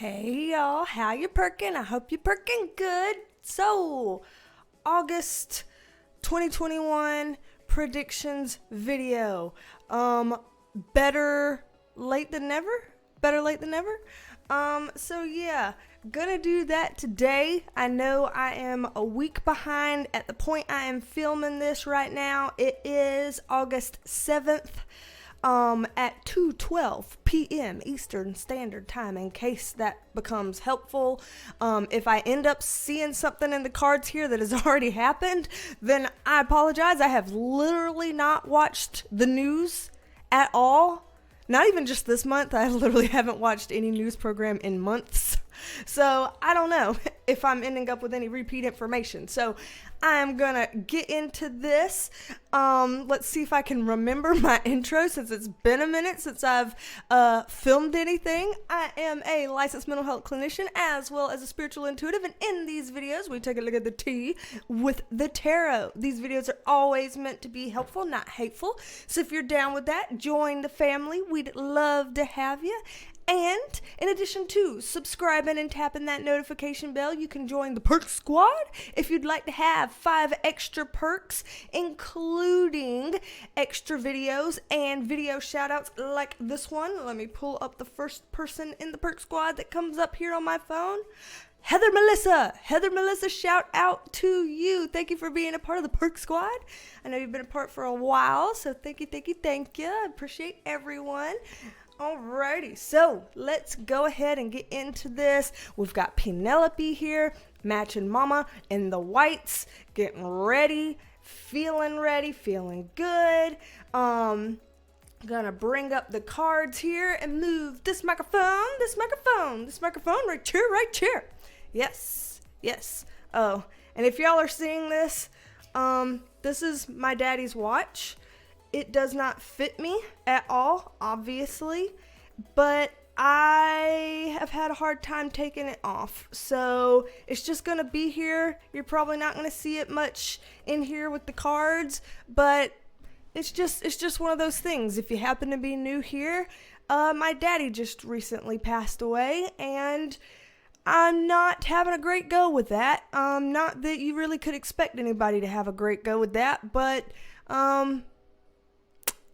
Hey y'all, how you perking? I hope you perking good. So, August 2021 predictions video. Better late than never? Better late than never? So yeah, gonna do that today. I know I am a week behind at the point I am filming this right now. It is August 7th. At 2:12 p.m. Eastern Standard Time, in case that becomes helpful. If I end up seeing something in the cards here that has already happened, then I apologize. I have literally not watched the news at all. Not even just this month. I literally haven't watched any news program in months. So I don't know if I'm ending up with any repeat information. So I'm gonna get into this. Let's see if I can remember my intro, since it's been a minute since I've filmed anything. I am a licensed mental health clinician as well as a spiritual intuitive, and in these videos we take a look at the tea with the tarot. These videos are always meant to be helpful, not hateful. So if you're down with that, join the family. We'd love to have you. And in addition to subscribing and tapping that notification bell, you can join the Perk Squad if you'd like to have 5 extra perks, including extra videos and video shoutouts like this one. Let me pull up the first person in the Perk Squad that comes up here on my phone. Heather Melissa, shout out to you. Thank you for being a part of the Perk Squad. I know you've been a part for a while, so thank you. I appreciate everyone. Alrighty, so let's go ahead and get into this. We've got Penelope here, matching mama in the whites, getting ready, feeling good. Gonna bring up the cards here and move this microphone right chair. Yes. Oh, and if y'all are seeing this, this is my daddy's watch. It does not fit me at all, obviously, but I have had a hard time taking it off. So it's just going to be here. You're probably not going to see it much in here with the cards, but it's just one of those things. If you happen to be new here, my daddy just recently passed away, and I'm not having a great go with that. Not that you really could expect anybody to have a great go with that, but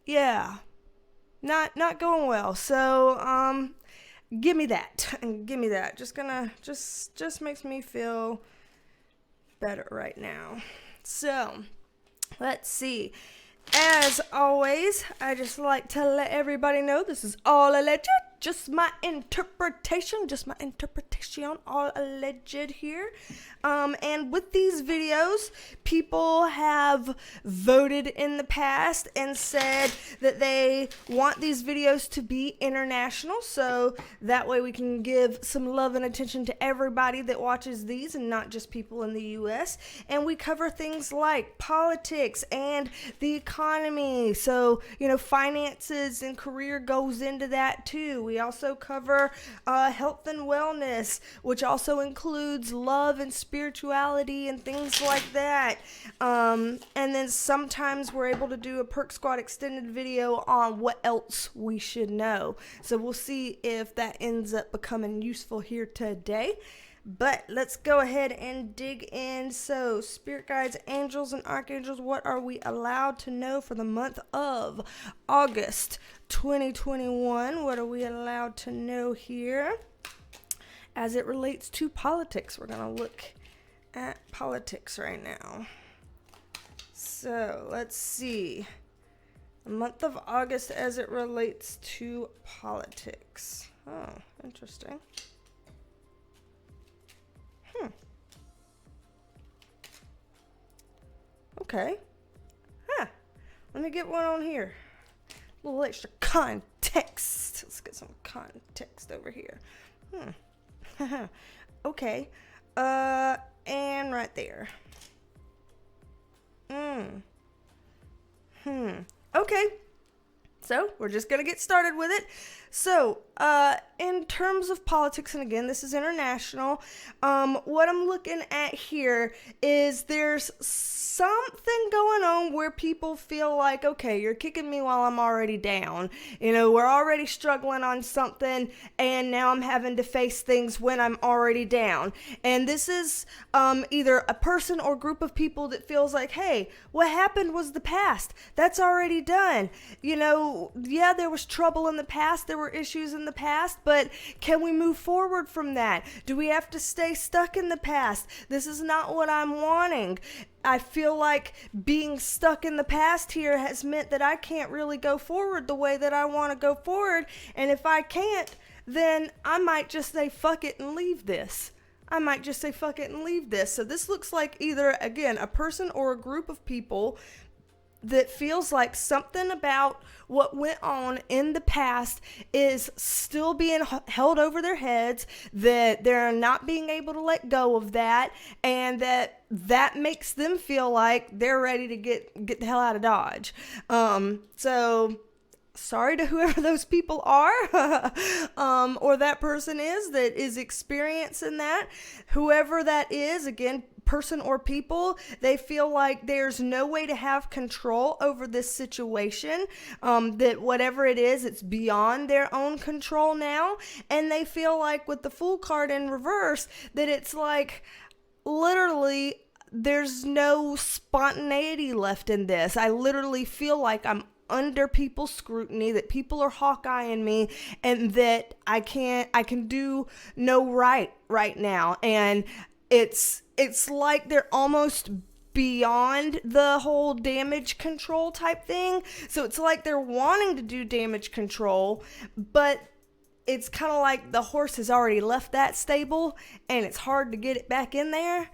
yeah, not going well. So, give me that. Just makes me feel better right now. So, let's see. As always, I just like to let everybody know this is all alleged. Just my interpretation, all alleged here. And with these videos, people have voted in the past and said that they want these videos to be international, so that way we can give some love and attention to everybody that watches these and not just people in the U.S. And we cover things like politics and the economy, so, finances and career goes into that too. We also cover health and wellness, which also includes love and spirituality and things like that. And then sometimes we're able to do a Perk Squad extended video on what else we should know. So we'll see if that ends up becoming useful here today. But let's go ahead and dig in. So, spirit guides, angels, and archangels, what are we allowed to know for the month of August 2021? What are we allowed to know here as it relates to politics? We're going to look at politics right now. So, let's see. The month of August as it relates to politics. Oh, interesting. Okay. Let me get one on here. A little extra context. Let's get some context over here. Okay. And right there. Okay. So, we're just going to get started with it. So, in terms of politics, and again, this is international, what I'm looking at here is there's something going on where people feel like, okay, you're kicking me while I'm already down. You know, we're already struggling on something, and now I'm having to face things when I'm already down. And this is either a person or group of people that feels like, hey, what happened was the past. That's already done. You know, yeah, there was trouble in the past. There were issues in the past, but can we move forward from that? Do we have to stay stuck in the past? This is not what I'm wanting. I feel like being stuck in the past here has meant that I can't really go forward the way that I want to go forward. And if I can't, then I might just say, fuck it and leave this. So this looks like either, again, a person or a group of people that feels like something about what went on in the past is still being held over their heads, that they're not being able to let go of that, and that makes them feel like they're ready to get the hell out of Dodge. So sorry to whoever those people are, or that person is that is experiencing that. Whoever that is, again, person or people, they feel like there's no way to have control over this situation, that whatever it is, it's beyond their own control now. And they feel like with the Fool card in reverse, that it's like literally there's no spontaneity left in this. I literally feel like I'm under people's scrutiny, that people are hawkeyeing me, and that I can do no right now. And it's like they're almost beyond the whole damage control type thing. So it's like they're wanting to do damage control, but it's kind of like the horse has already left that stable and it's hard to get it back in there.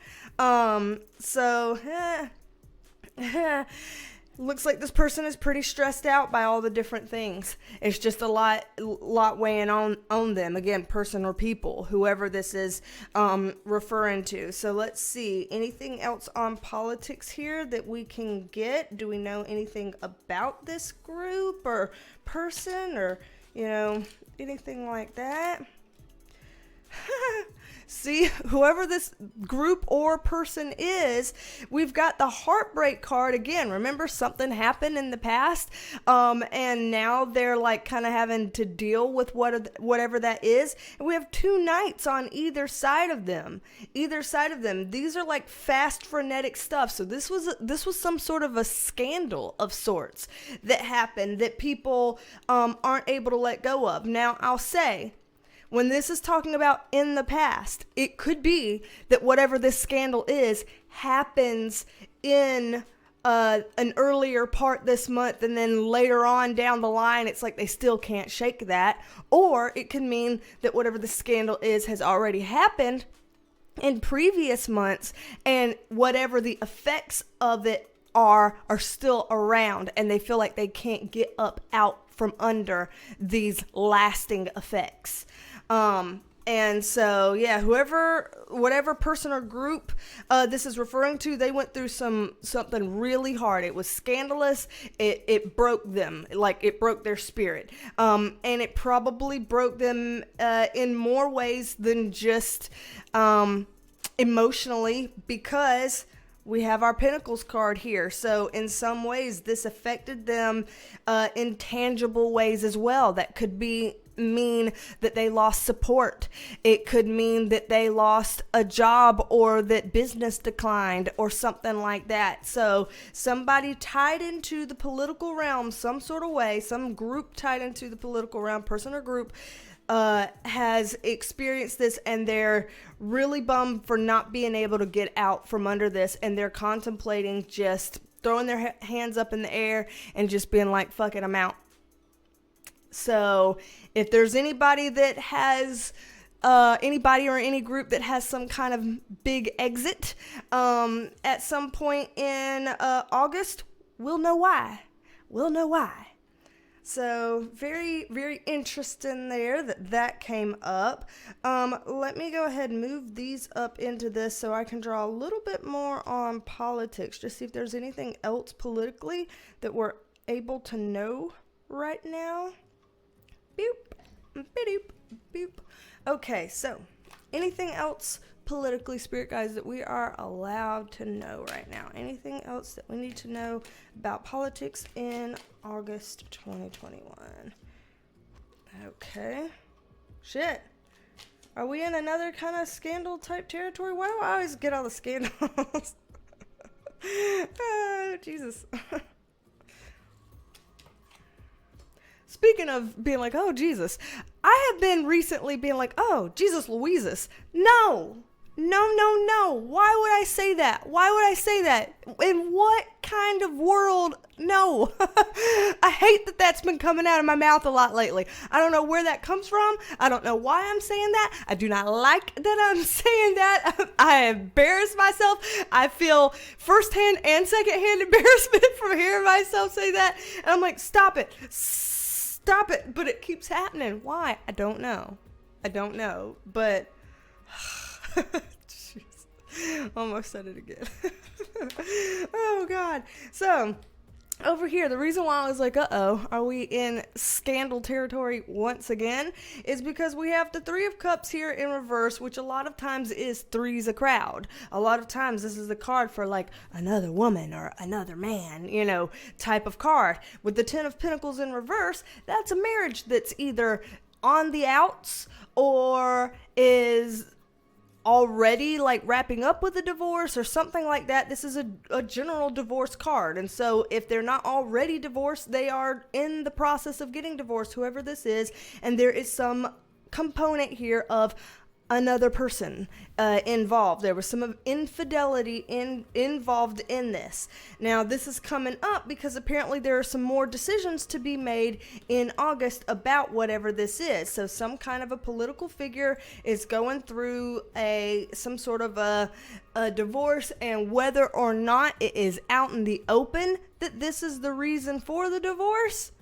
Looks like this person is pretty stressed out by all the different things. It's just a lot weighing on them. Again, person or people, whoever this is referring to. So let's see. Anything else on politics here that we can get? Do we know anything about this group or person, or, you know, anything like that? See, whoever this group or person is, we've got the Heartbreak card again. Remember, something happened in the past, and now they're like kind of having to deal with whatever that is. And we have two knights on either side of them. These are like fast, frenetic stuff. So this was some sort of a scandal of sorts that happened that people aren't able to let go of. Now, I'll say, when this is talking about in the past, it could be that whatever this scandal is happens in an earlier part this month, and then later on down the line, it's like they still can't shake that. Or it could mean that whatever the scandal is has already happened in previous months, and whatever the effects of it are still around, and they feel like they can't get up out from under these lasting effects. And so, yeah, whatever person or group this is referring to, they went through something really hard. It was scandalous. It broke them, like it broke their spirit. And it probably broke them in more ways than just emotionally, because we have our Pentacles card here. So in some ways, this affected them in tangible ways as well. That could mean that they lost support. It could mean that they lost a job, or that business declined, or something like that. So somebody tied into the political realm some sort of way, some group tied into the political realm, person or group, has experienced this, and they're really bummed for not being able to get out from under this, and they're contemplating just throwing their hands up in the air and just being like, fuck it, I'm out. So if there's anybody that has anybody or any group that has some kind of big exit at some point in August, we'll know why. So very, very interesting there that came up. Let me go ahead and move these up into this so I can draw a little bit more on politics. Just see if there's anything else politically that we're able to know right now. Boop, boop, boop. Okay, so anything else politically, spirit guides, that we are allowed to know right now? Anything else that we need to know about politics in August 2021? Okay. Shit. Are we in another kind of scandal type territory? Why do I always get all the scandals? Jesus. Speaking of being like, oh, Jesus, I have been recently being like, oh, Jesus Louises. No. Why would I say that? Why would I say that? In what kind of world? No. I hate that that's been coming out of my mouth a lot lately. I don't know where that comes from. I don't know why I'm saying that. I do not like that I'm saying that. I embarrass myself. I feel firsthand and secondhand embarrassment from hearing myself say that. And I'm like, stop it. Stop it. But it keeps happening. Why? I don't know. But jeez. Almost said it again. Oh God. So over here, the reason why I was like, uh-oh, are we in scandal territory once again, is because we have the Three of Cups here in reverse, which a lot of times is three's a crowd. A lot of times this is the card for like another woman or another man, type of card. With the Ten of Pentacles in reverse, that's a marriage that's either on the outs or is already like wrapping up with a divorce or something like that. This is a general divorce card. And so if they're not already divorced, they are in the process of getting divorced, whoever this is. And there is some component here of another person involved. There was some infidelity involved in this. Now, this is coming up because apparently there are some more decisions to be made in August about whatever this is. So some kind of a political figure is going through some sort of a divorce, and whether or not it is out in the open that this is the reason for the divorce,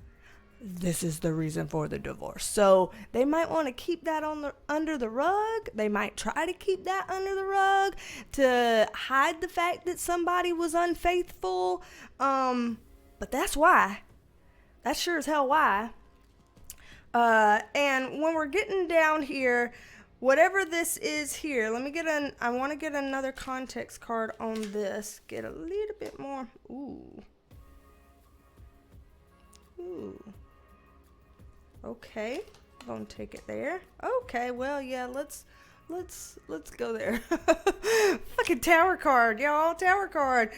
this is the reason for the divorce. So they might want to keep that under the rug. They might try to keep that under the rug to hide the fact that somebody was unfaithful. But that's why. That's sure as hell why. And when we're getting down here, whatever this is here, I want to get another context card on this. Get a little bit more. Ooh. Okay, I'm gonna take it there. Okay, well, yeah, let's go there. Fucking Tower card, y'all, Tower card.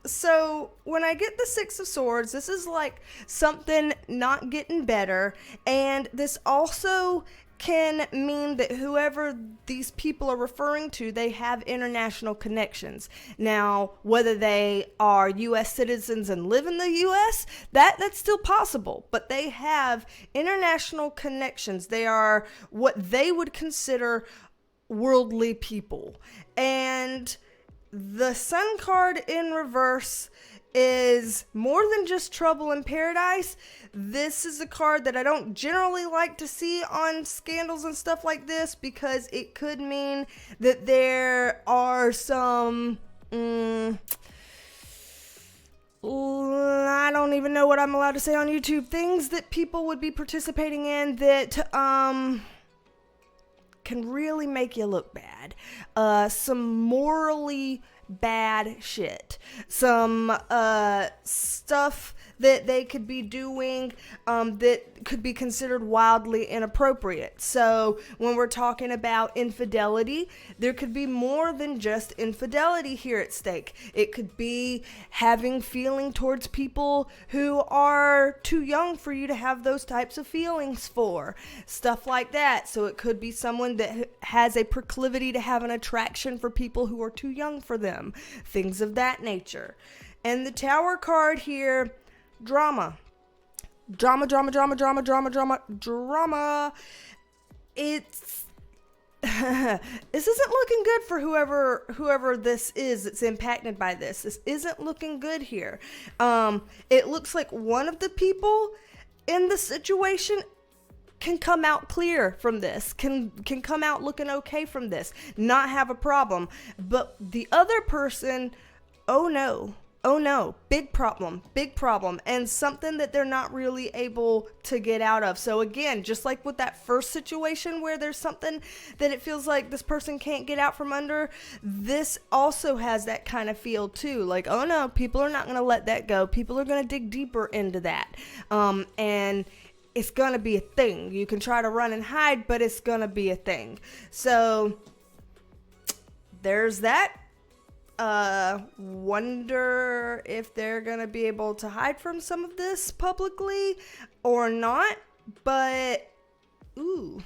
So when I get the Six of Swords, this is like something not getting better, and this also can mean that whoever these people are referring to, they have international connections. Now, whether they are U.S. citizens and live in the U.S., that's still possible, but they have international connections. They are what they would consider worldly people. And the Sun card in reverse is more than just trouble in paradise. This is a card that I don't generally like to see on scandals and stuff like this, because it could mean that there are some I don't even know what I'm allowed to say on YouTube, things that people would be participating in that can really make you look bad. Some morally bad shit. Some stuff that they could be doing that could be considered wildly inappropriate. So when we're talking about infidelity, there could be more than just infidelity here at stake. It could be having feeling towards people who are too young for you to have those types of feelings for. Stuff like that. So it could be someone that has a proclivity to have an attraction for people who are too young for them. Things of that nature. And the Tower card here, drama. It's this isn't looking good for whoever this is that's impacted by this. This isn't looking good here. It looks like one of the people in the situation can come out clear from this, can come out looking okay from this, not have a problem. But the other person, oh no, oh no, big problem, and something that they're not really able to get out of. So again, just like with that first situation where there's something that it feels like this person can't get out from under, this also has that kind of feel too. Like, oh no, people are not going to let that go. People are going to dig deeper into that. And it's going to be a thing. You can try to run and hide, but it's going to be a thing. So there's that. Wonder if they're gonna be able to hide from some of this publicly or not, but ooh.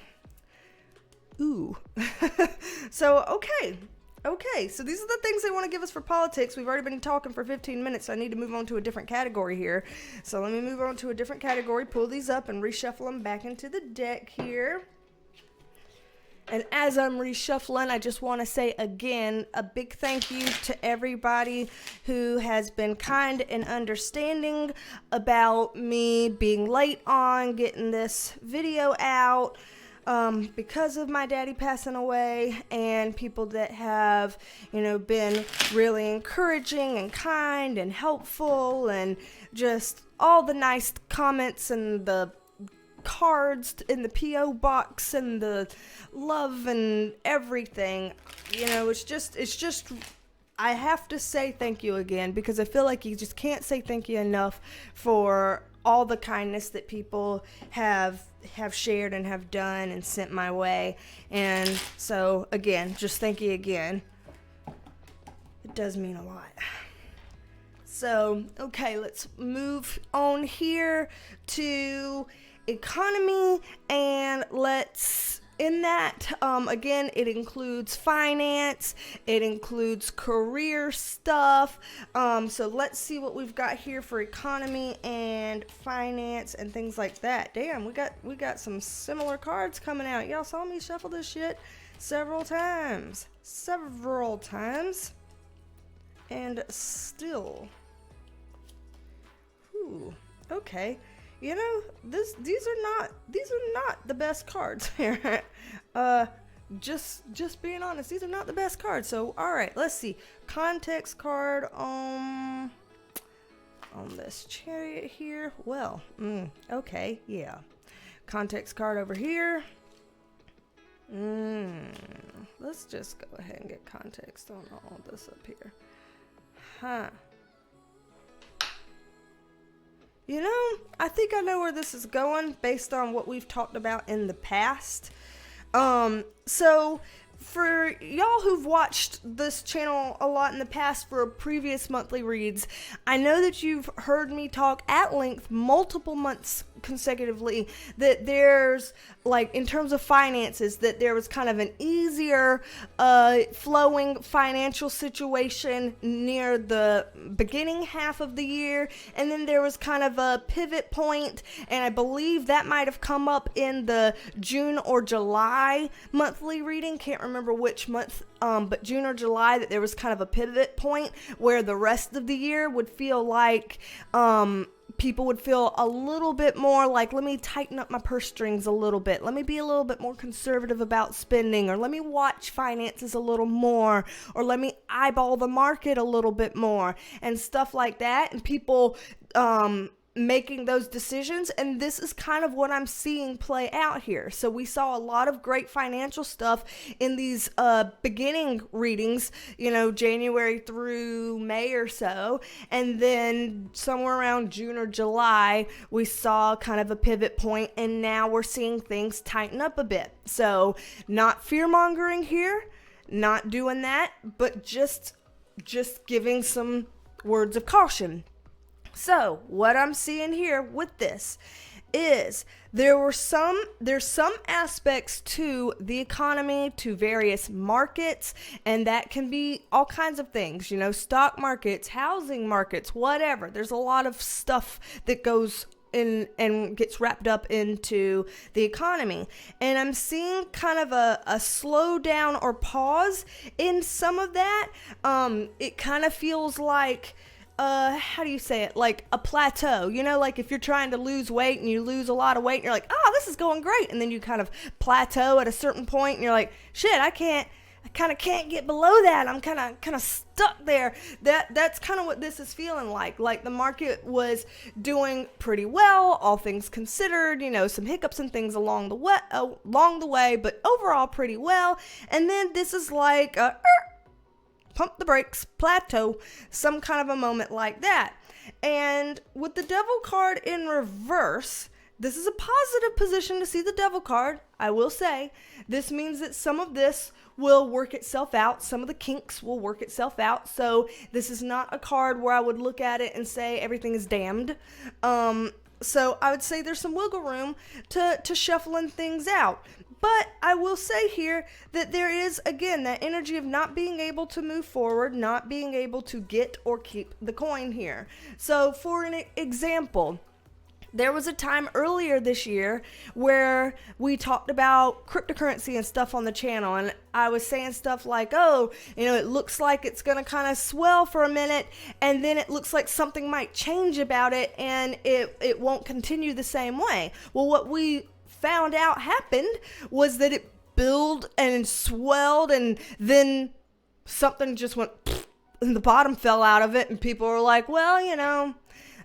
So okay, so these are the things they want to give us for politics. We've already been talking for 15 minutes, so I need to move on to a different category here. So let me move on to a different category, pull these up and reshuffle them back into the deck here. And as I'm reshuffling, I just want to say again, a big thank you to everybody who has been kind and understanding about me being late on getting this video out because of my daddy passing away, and people that have, been really encouraging and kind and helpful, and just all the nice comments and the cards in the P.O. box and the love and everything. It's just I have to say thank you again, because I feel like you just can't say thank you enough for all the kindness that people have shared and have done and sent my way. And so again, just thank you again. It does mean a lot. So, okay, let's move on here to economy, and in that, again, it includes finance, it includes career stuff, so let's see what we've got here for economy and finance and things like that. Damn, we got some similar cards coming out. Y'all saw me shuffle this shit several times, and still, okay. These are not the best cards here. Just being honest, these are not the best cards. So, all right, let's see. Context card on this Chariot here. Well, okay, yeah. Context card over here. Let's just go ahead and get context on all this up here. I think I know where this is going based on what we've talked about in the past. So for y'all who've watched this channel a lot in the past for previous monthly reads, I know that you've heard me talk at length multiple months consecutively that there's, like, in terms of finances, that there was kind of an easier flowing financial situation near the beginning half of the year, and then there was kind of a pivot point, and I believe that might have come up in the June or July monthly reading, can't remember which month, but June or July, that there was kind of a pivot point where the rest of the year would feel like people would feel a little bit more like, let me tighten up my purse strings a little bit. Let me be a little bit more conservative about spending, or let me watch finances a little more, or let me eyeball the market a little bit more, and stuff like that. And people making those decisions, and this is kind of what I'm seeing play out here. So we saw a lot of great financial stuff in these beginning readings, January through May or so, and then somewhere around June or July we saw kind of a pivot point, and now we're seeing things tighten up a bit. So not fear-mongering here, not doing that, but just giving some words of caution. So, what I'm seeing here with this is there's some aspects to the economy, to various markets, and that can be all kinds of things, stock markets, housing markets, whatever. There's a lot of stuff that goes in and gets wrapped up into the economy. And I'm seeing kind of a slowdown or pause in some of that. It kind of feels like, how do you say it? Like a plateau, like if you're trying to lose weight and you lose a lot of weight and you're like, oh, this is going great. And then you kind of plateau at a certain point and you're like, shit, I can't I kind of can't get below that. I'm kind of stuck there. That's kind of what this is feeling like. Like the market was doing pretty well, all things considered, some hiccups and things along the way, but overall pretty well. And then this is like pump the brakes, plateau, some kind of a moment like that. And with the Devil card in reverse, this is a positive position to see the Devil card, I will say. This means that some of this will work itself out. Some of the kinks will work itself out. So this is not a card where I would look at it and say everything is damned. So I would say there's some wiggle room to shuffling things out. But I will say here that there is, again, that energy of not being able to move forward, not being able to get or keep the coin here. So for an example, there was a time earlier this year where we talked about cryptocurrency and stuff on the channel, and I was saying stuff like, it looks like it's going to kind of swell for a minute, and then it looks like something might change about it, and it won't continue the same way. Well, what we found out happened was that it built and swelled, and then something just went and the bottom fell out of it, and people were like, well,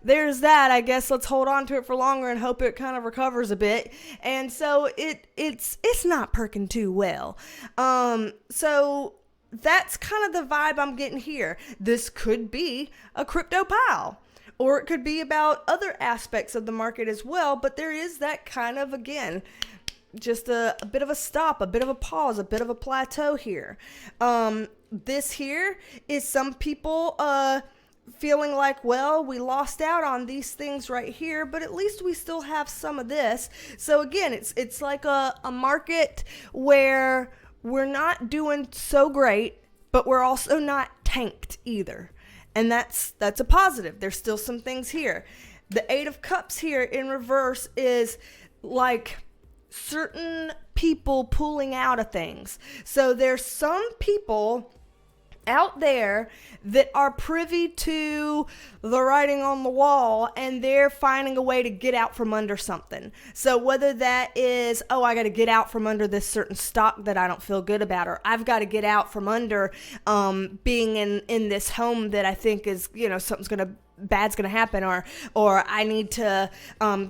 there's that. I guess let's hold on to it for longer and hope it kind of recovers a bit. And so it's not perking too well. So that's kind of the vibe I'm getting here. This could be a crypto pile, or it could be about other aspects of the market as well. But there is that kind of, again, just a bit of a stop, a bit of a pause, a bit of a plateau here. This here is some people feeling like, well, we lost out on these things right here, but at least we still have some of this. So again, it's like a market where we're not doing so great, but we're also not tanked either. And that's a positive. There's still some things here. The Eight of Cups here in reverse is like certain people pulling out of things. So there's some people out there that are privy to the writing on the wall, and they're finding a way to get out from under something. So whether that is, I got to get out from under this certain stock that I don't feel good about, or I've got to get out from under being in this home that I think is, bad's gonna happen, or I need to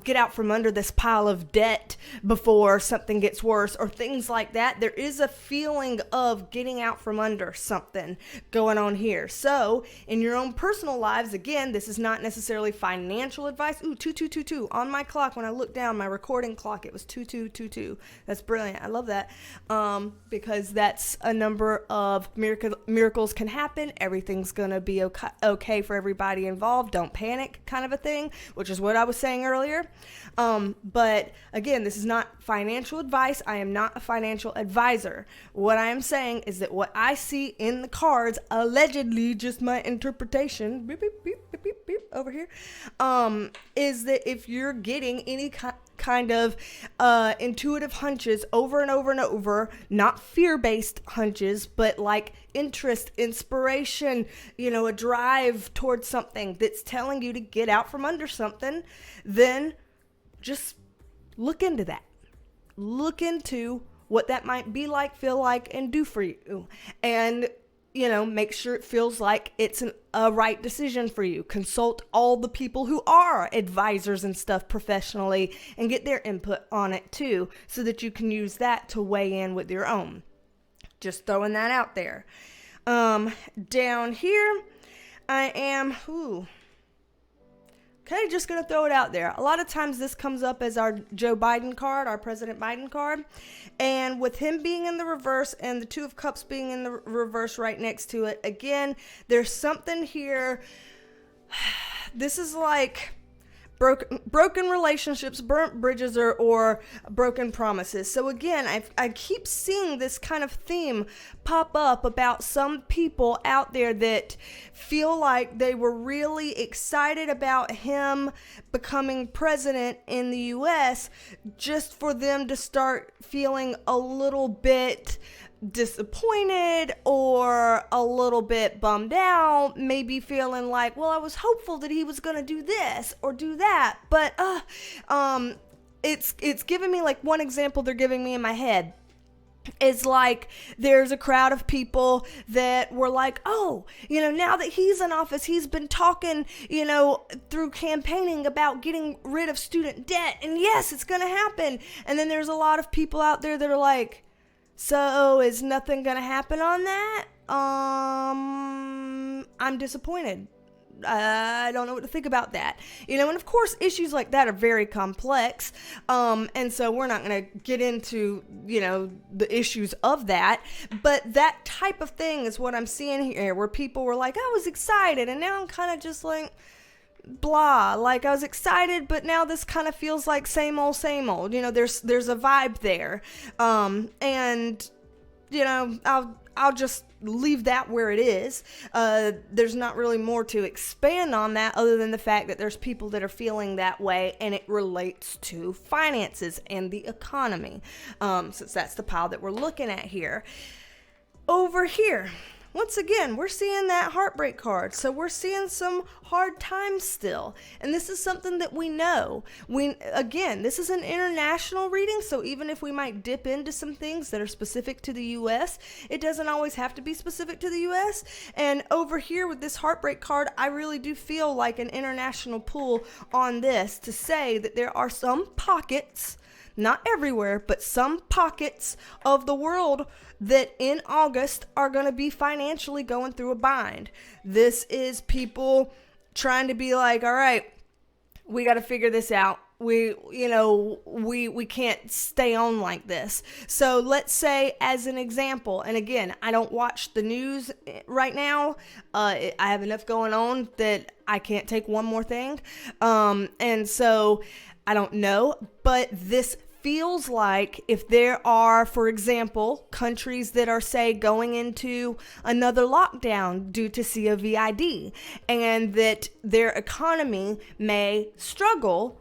get out from under this pile of debt before something gets worse, or things like that. There is a feeling of getting out from under something going on here. So in your own personal lives, again, this is not necessarily financial advice. 2222 on my clock. When I looked down, my recording clock, it was 2222. That's brilliant. I love that, because that's a number of miracles can happen. Everything's gonna be okay for everybody involved. Don't panic, kind of a thing, which is what I was saying earlier. But again, this is not financial advice. I am not a financial advisor. What I am saying is that what I see in the cards, allegedly, just my interpretation, beep, beep, beep, beep, beep, beep, over here, is that if you're getting any kind of intuitive hunches over and over and over, not fear-based hunches, but like interest, inspiration, a drive towards something that's telling you to get out from under something, then just look into that. Look into what that might be like, feel like, and do for you. And make sure it feels like it's a right decision for you. Consult all the people who are advisors and stuff professionally and get their input on it too, so that you can use that to weigh in with your own. Just throwing that out there. Down here, I am, okay, just going to throw it out there. A lot of times this comes up as our Joe Biden card, our President Biden card. And with him being in the reverse and the Two of Cups being in the reverse right next to it, again, there's something here. This is like broken relationships, burnt bridges, or broken promises. So again, I keep seeing this kind of theme pop up about some people out there that feel like they were really excited about him becoming president in the U.S. just for them to start feeling a little bit disappointed or a little bit bummed out, maybe feeling like, well, I was hopeful that he was going to do this or do that, but it's giving me like one example they're giving me in my head. is like there's a crowd of people that were like, oh, now that he's in office, he's been talking, through campaigning about getting rid of student debt. And yes, it's going to happen. And then there's a lot of people out there that are like, so is nothing going to happen on that? I'm disappointed. I don't know what to think about that. And of course, issues like that are very complex. And so we're not going to get into, the issues of that. But that type of thing is what I'm seeing here, where people were like, I was excited. And now I'm kind of just like, blah. Like, I was excited, but now this kind of feels like same old, same old. There's a vibe there. And, I'll just leave that where it is. There's not really more to expand on that other than the fact that there's people that are feeling that way, and it relates to finances and the economy, since that's the pile that we're looking at here. Over here, once again, we're seeing that heartbreak card. So we're seeing some hard times still. And this is something that we know. Again, this is an international reading. So even if we might dip into some things that are specific to the U.S., it doesn't always have to be specific to the U.S. And over here with this heartbreak card, I really do feel like an international pull on this to say that there are some pockets, not everywhere, but some pockets of the world that in August are going to be financially going through a bind. This is people trying to be like, all right, we got to figure this out. We can't stay on like this. So let's say, as an example, and again, I don't watch the news right now. I have enough going on that I can't take one more thing. And so I don't know, but this feels like if there are, for example, countries that are, say, going into another lockdown due to COVID, and that their economy may struggle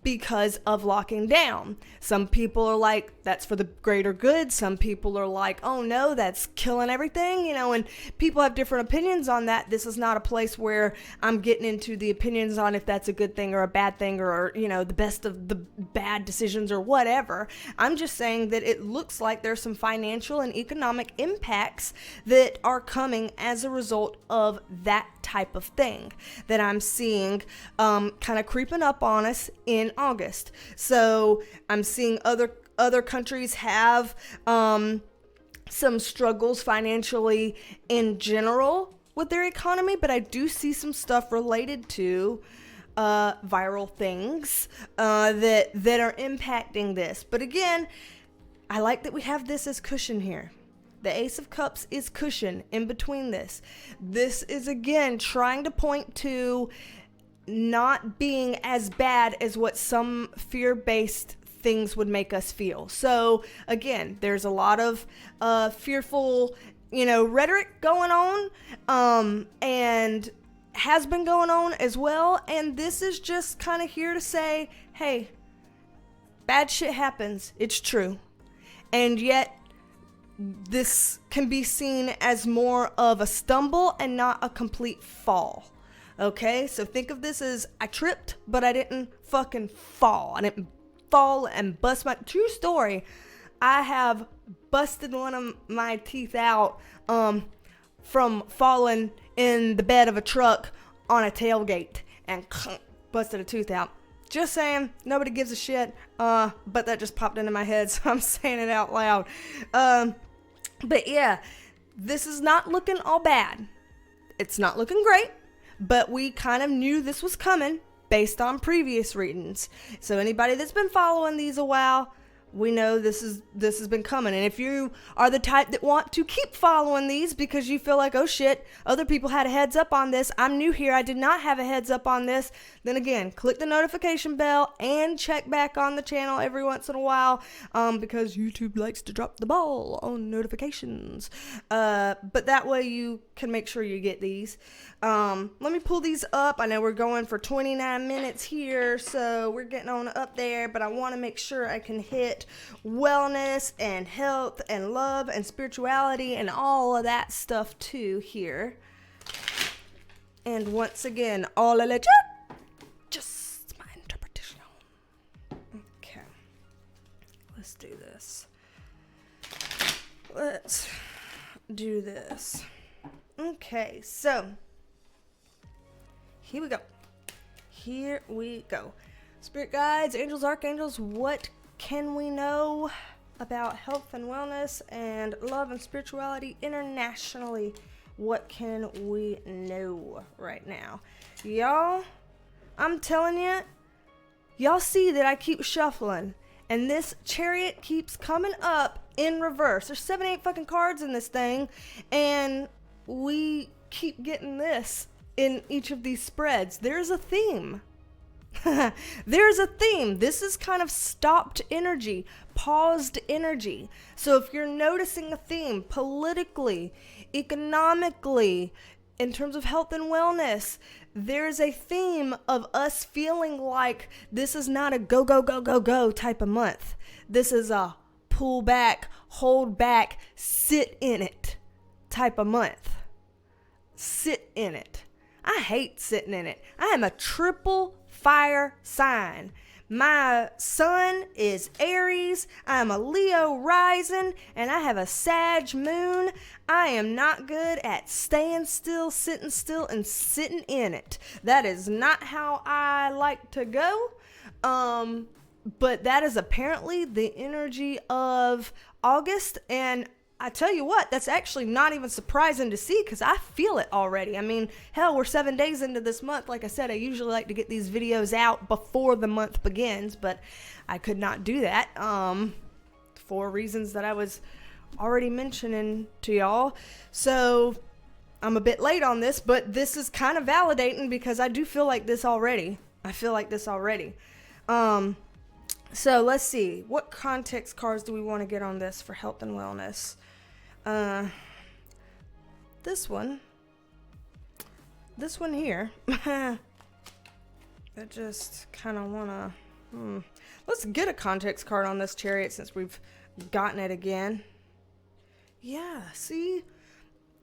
because of locking down. Some people are like, that's for the greater good. Some people are like, oh no, that's killing everything, and people have different opinions on that. This is not a place where I'm getting into the opinions on if that's a good thing or a bad thing, or, the best of the bad decisions or whatever. I'm just saying that it looks like there's some financial and economic impacts that are coming as a result of that type of thing that I'm seeing kind of creeping up on us in August. So I'm seeing other countries have some struggles financially in general with their economy, but I do see some stuff related to viral things that are impacting this. But again, I like that we have this as cushion here. The Ace of Cups is cushion in between this. This is, again, trying to point to not being as bad as what some fear-based things would make us feel. So, again, there's a lot of fearful, rhetoric going on, and has been going on as well. And this is just kind of here to say, hey, bad shit happens. It's true. And yet, this can be seen as more of a stumble and not a complete fall. Okay, so think of this as I tripped, but I didn't fucking fall. I didn't fall and bust my... True story, I have busted one of my teeth out from falling in the bed of a truck on a tailgate and busted a tooth out. Just saying, nobody gives a shit, but that just popped into my head, so I'm saying it out loud. But yeah, this is not looking all bad. It's not looking great, but we kind of knew this was coming based on previous readings. So anybody that's been following these a while, we know this has been coming. And if you are the type that want to keep following these because you feel like, oh shit, other people had a heads up on this, I'm new here, I did not have a heads up on this, then again, click the notification bell and check back on the channel every once in a while, because YouTube likes to drop the ball on notifications. But that way you can make sure you get these. Let me pull these up. I know we're going for 29 minutes here, so we're getting on up there, but I want to make sure I can hit wellness and health and love and spirituality and all of that stuff too here. And once again, all legit, just my interpretation. Okay, let's do this. let's do this. Okay, so here we go. Here we go. Spirit guides, angels, archangels, what can we know about health and wellness and love and spirituality internationally? What can we know right now? Y'all, I'm telling you, y'all see that I keep shuffling and this Chariot keeps coming up in reverse. There's 7-8 fucking cards in this thing, and we keep getting this in each of these spreads. There's a theme. There's a theme. This is kind of stopped energy, paused energy. So if you're noticing a theme politically, economically, in terms of health and wellness, there's a theme of us feeling like this is not a go, go, go, go, go type of month. This is a pull back, hold back, sit in it type of month. Sit in it. I hate sitting in it. I am a triple fire sign. My sun is Aries, I'm a Leo rising, and I have a Sag moon. I am not good at staying still, and sitting in it. That is not how I like to go. But that is apparently the energy of August, and I tell you what, that's actually not even surprising to see because I feel it already. I mean, hell, we're 7 days into this month. Like I said, I usually like to get these videos out before the month begins, but I could not do that for reasons that I was already mentioning to y'all. So I'm a bit late on this, but this is kind of validating because I do feel like this already. So let's see. What context cards do we want to get on this for health and wellness? This one here. I just kind of want to, let's get a context card on this Chariot since we've gotten it again. Yeah, see?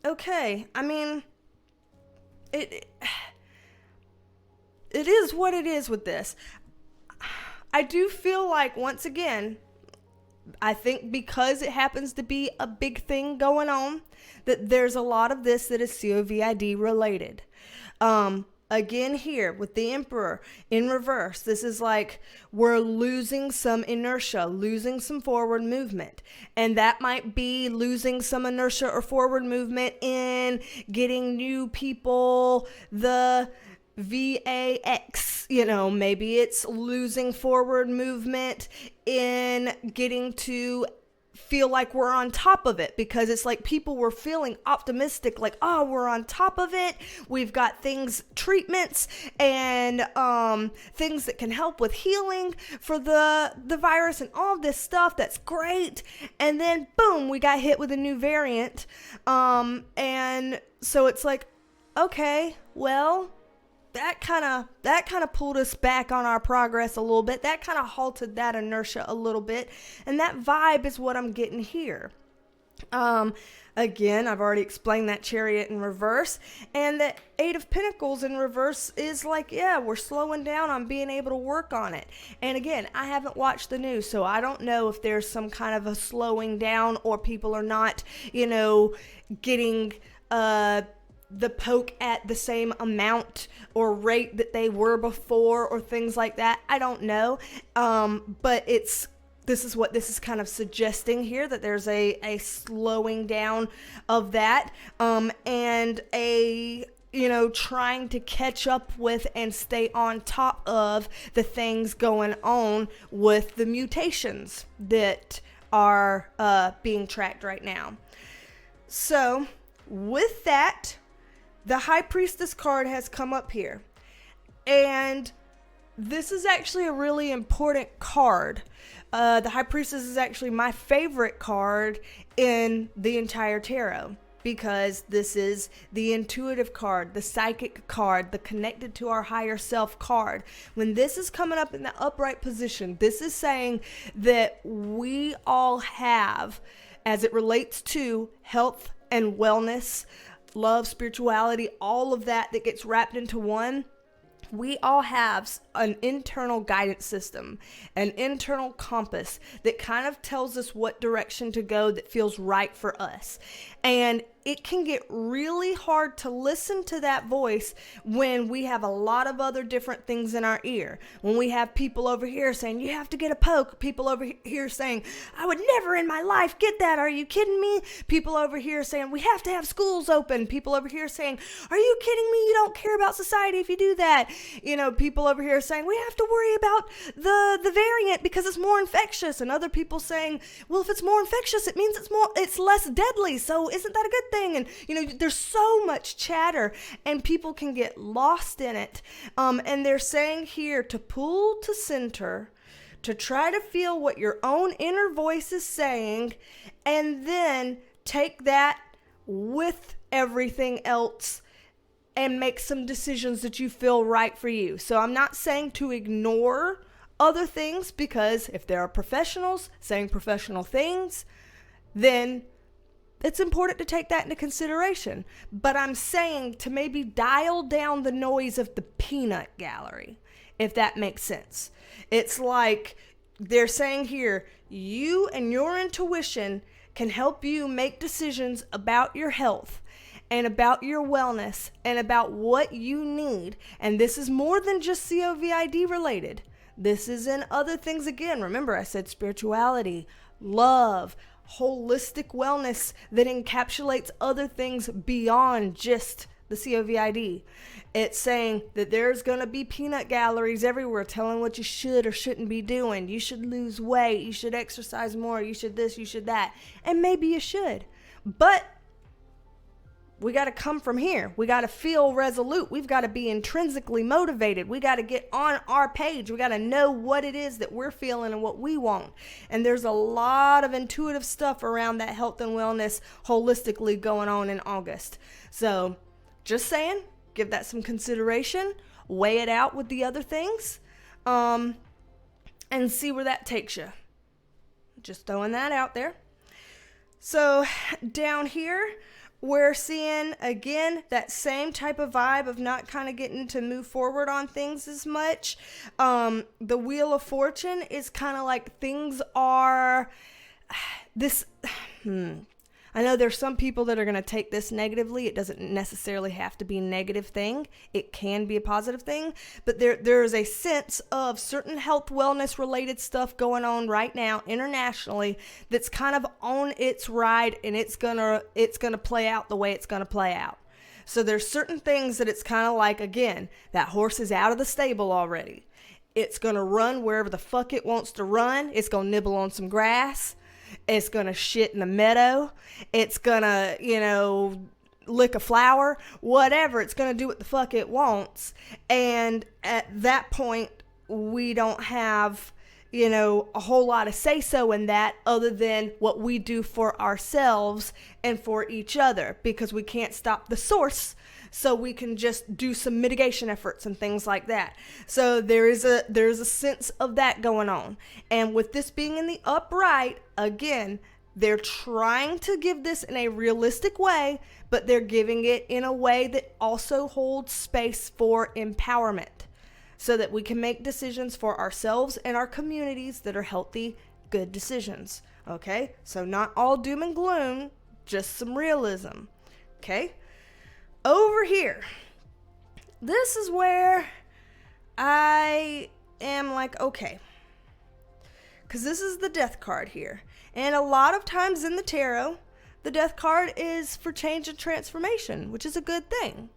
Okay, I mean, it is what it is with this. I do feel like, once again, I think because it happens to be a big thing going on, that there's a lot of this that is COVID related. Again here with the Emperor in reverse, this is like we're losing some inertia, losing some forward movement. And that might be losing some inertia or forward movement in getting new people the VAX, maybe it's losing forward movement in getting to feel like we're on top of it, because it's like people were feeling optimistic, like, oh, we're on top of it. We've got treatments and things that can help with healing for the virus and all this stuff. That's great. And then boom, we got hit with a new variant. And so it's like, okay, well, that kind of pulled us back on our progress a little bit. That kind of halted that inertia a little bit. And that vibe is what I'm getting here. Again, I've already explained that Chariot in reverse. And the 8 of Pentacles in reverse is like, yeah, we're slowing down on being able to work on it. And again, I haven't watched the news, so I don't know if there's some kind of a slowing down or people are not, getting the poke at the same amount or rate that they were before or things like that. I don't know. But this is what this is kind of suggesting here, that there's a slowing down of that, and a, trying to catch up with and stay on top of the things going on with the mutations that are being tracked right now. So with that, the High Priestess card has come up here. And this is actually a really important card. The High Priestess is actually my favorite card in the entire tarot, because this is the intuitive card, the psychic card, the connected to our higher self card. When this is coming up in the upright position, this is saying that we all have, as it relates to health and wellness, love, spirituality, all of that gets wrapped into one, we all have an internal guidance system, an internal compass that kind of tells us what direction to go that feels right for us. And it can get really hard to listen to that voice when we have a lot of other different things in our ear. When we have people over here saying, you have to get a poke. People over here saying, I would never in my life get that. Are you kidding me? People over here saying, we have to have schools open. People over here saying, are you kidding me? You don't care about society if you do that. You know, people over here saying, we have to worry about the variant because it's more infectious. And other people saying, well, if it's more infectious, it means it's less deadly. So isn't that a good thing? And, you know, there's so much chatter and people can get lost in it. And they're saying here to pull to center, to try to feel what your own inner voice is saying, and then take that with everything else and make some decisions that you feel right for you. So I'm not saying to ignore other things, because if there are professionals saying professional things, then it's important to take that into consideration. But I'm saying to maybe dial down the noise of the peanut gallery, if that makes sense. It's like they're saying here, you and your intuition can help you make decisions about your health and about your wellness and about what you need. And this is more than just COVID related. This is in other things again. Remember, I said spirituality, love, holistic wellness that encapsulates other things beyond just the COVID. It's saying that there's going to be peanut galleries everywhere telling what you should or shouldn't be doing. You should lose weight. You should exercise more. You should this, you should that. And maybe you should. But we got to come from here. We got to feel resolute. We've got to be intrinsically motivated. We got to get on our page. We got to know what it is that we're feeling and what we want. And there's a lot of intuitive stuff around that health and wellness holistically going on in August. So just saying, give that some consideration, weigh it out with the other things, and see where that takes you. Just throwing that out there. So down here, we're seeing, again, that same type of vibe of not kind of getting to move forward on things as much. The Wheel of Fortune is kind of like things are this... I know there's some people that are going to take this negatively. It doesn't necessarily have to be a negative thing. It can be a positive thing. But there is a sense of certain health wellness related stuff going on right now internationally that's kind of on its ride, and it's gonna play out the way it's gonna play out. So there's certain things that it's kind of like, again, that horse is out of the stable already. It's gonna run wherever the fuck it wants to run. It's gonna nibble on some grass. It's going to shit in the meadow. It's going to, lick a flower. Whatever. It's going to do what the fuck it wants. And at that point, we don't have, a whole lot of say-so in that other than what we do for ourselves and for each other, because we can't stop the source. So we can just do some mitigation efforts and things like that. So there's a sense of that going on. And with this being in the upright, again, they're trying to give this in a realistic way, but they're giving it in a way that also holds space for empowerment, so that we can make decisions for ourselves and our communities that are healthy, good decisions. Okay? So not all doom and gloom, just some realism. Okay? Over here, this is where I am like, okay, because this is the Death card here. And a lot of times in the tarot, the Death card is for change and transformation, which is a good thing.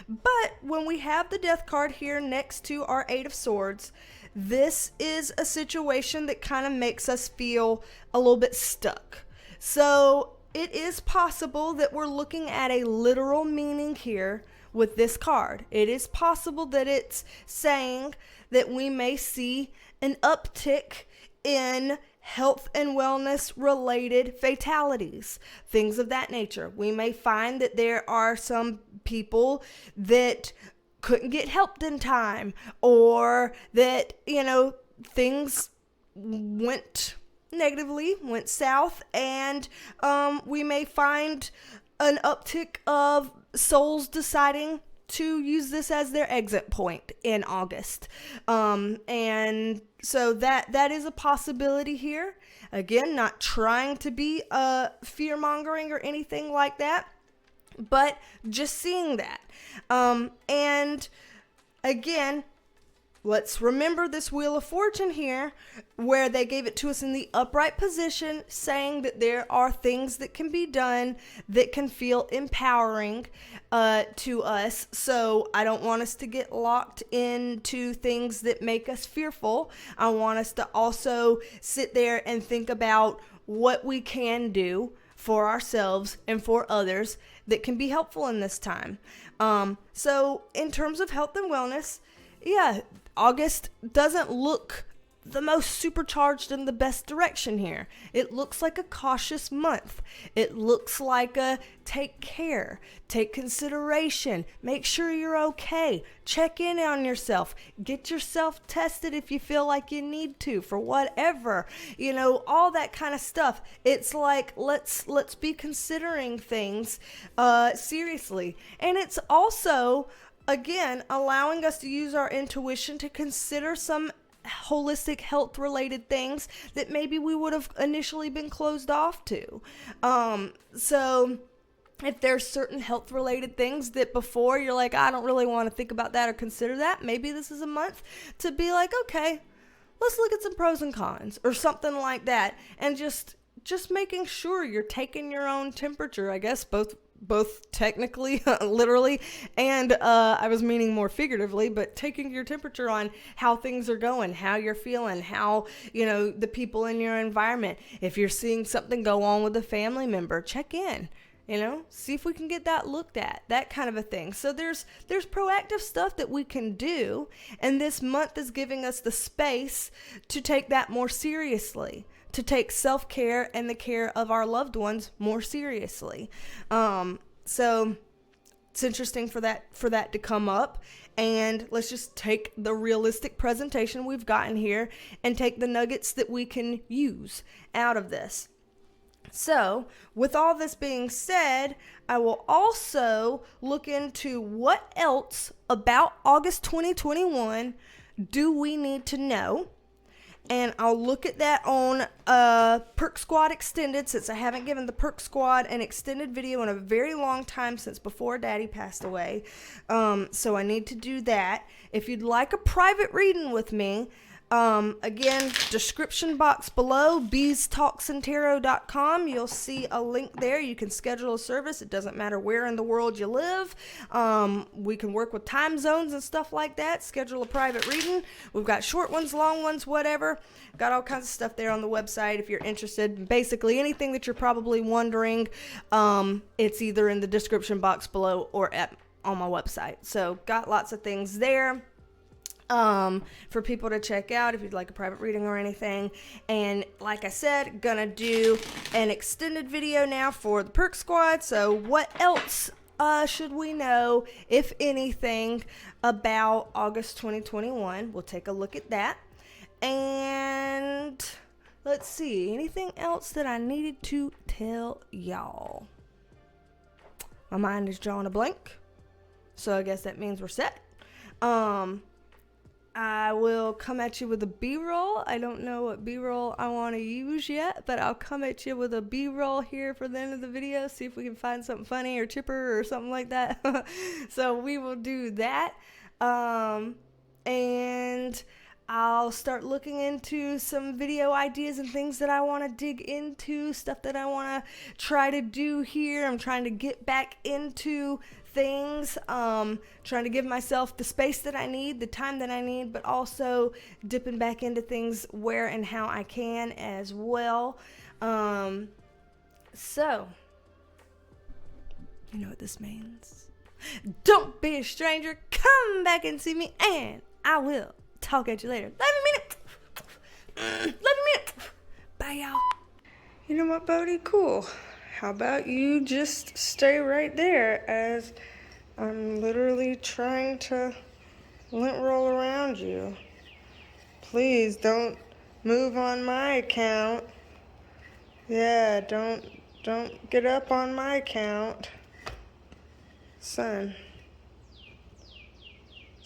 But when we have the Death card here next to our Eight of Swords, this is a situation that kind of makes us feel a little bit stuck. So it is possible that we're looking at a literal meaning here with this card. It is possible that it's saying that we may see an uptick in health and wellness related fatalities, things of that nature. We may find that there are some people that couldn't get helped in time, or that, things went south, and we may find an uptick of souls deciding to use this as their exit point in August. And so that is a possibility here. Again, not trying to be fear-mongering or anything like that, but just seeing that. And again, let's remember this Wheel of Fortune here, where they gave it to us in the upright position, saying that there are things that can be done that can feel empowering to us. So I don't want us to get locked into things that make us fearful. I want us to also sit there and think about what we can do for ourselves and for others that can be helpful in this time. So in terms of health and wellness, yeah, August doesn't look the most supercharged in the best direction here. It looks like a cautious month. It looks like a take care, take consideration, make sure you're okay, check in on yourself, get yourself tested if you feel like you need to for whatever, all that kind of stuff. It's like, let's be considering things seriously. And it's also, again, allowing us to use our intuition to consider some holistic health related things that maybe we would have initially been closed off to. So if there's certain health related things that before you're like, I don't really want to think about that or consider that, maybe this is a month to be like, okay, let's look at some pros and cons or something like that. And just making sure you're taking your own temperature, I guess, both technically, literally, and I was meaning more figuratively, but taking your temperature on how things are going, how you're feeling, how, the people in your environment. If you're seeing something go on with a family member, check in, see if we can get that looked at, that kind of a thing. So there's proactive stuff that we can do, and this month is giving us the space to take that more seriously, to take self-care and the care of our loved ones more seriously. So it's interesting for that to come up, and let's just take the realistic presentation we've gotten here and take the nuggets that we can use out of this. So with all this being said, I will also look into what else about August 2021 do we need to know. And I'll look at that on Perk Squad Extended, since I haven't given the Perk Squad an extended video in a very long time, since before Daddy passed away. So I need to do that. If you'd like a private reading with me, again, description box below, BeasTalksAndTarot.com. You'll see a link there. You can schedule a service. It doesn't matter where in the world you live. We can work with time zones and stuff like that. Schedule a private reading. We've got short ones, long ones, whatever. Got all kinds of stuff there on the website if you're interested. Basically, anything that you're probably wondering, it's either in the description box below or on my website. So got lots of things there for people to check out if you'd like a private reading or anything. And like I said, gonna do an extended video now for the Perk Squad. So what else should we know, if anything, about August 2021? We'll take a look at that. And let's see, anything else that I needed to tell y'all? My mind is drawing a blank, so I guess that means we're set. I will come at you with a B-roll. I don't know what B-roll I want to use yet, but I'll come at you with a B-roll here for the end of the video, see if we can find something funny or chipper or something like that. So we will do that. And I'll start looking into some video ideas and things that I want to dig into, stuff that I want to try to do here. I'm trying to get back into things, trying to give myself the space that I need, the time that I need, but also dipping back into things where and how I can as well. So, you know what this means. Don't be a stranger. Come back and see me, and I will talk at you later. Love you, minute. Bye, y'all. You know what, Bodie? Cool. How about you just stay right there as I'm literally trying to lint roll around you. Please don't move on my account. Yeah, don't get up on my account. Son.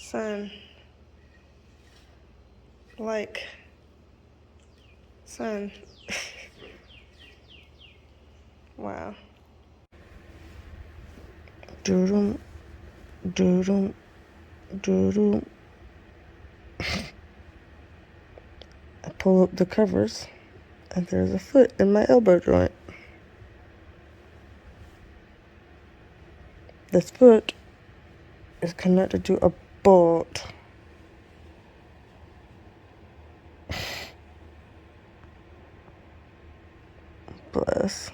Son. Like, son. Wow. Doodle, doodle, doodle. I pull up the covers, and there's a foot in my elbow joint. This foot is connected to a bolt. Bless.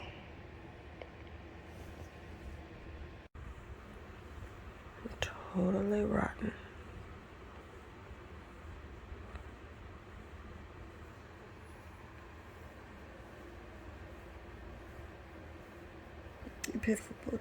Totally rotten. You pitiful boy.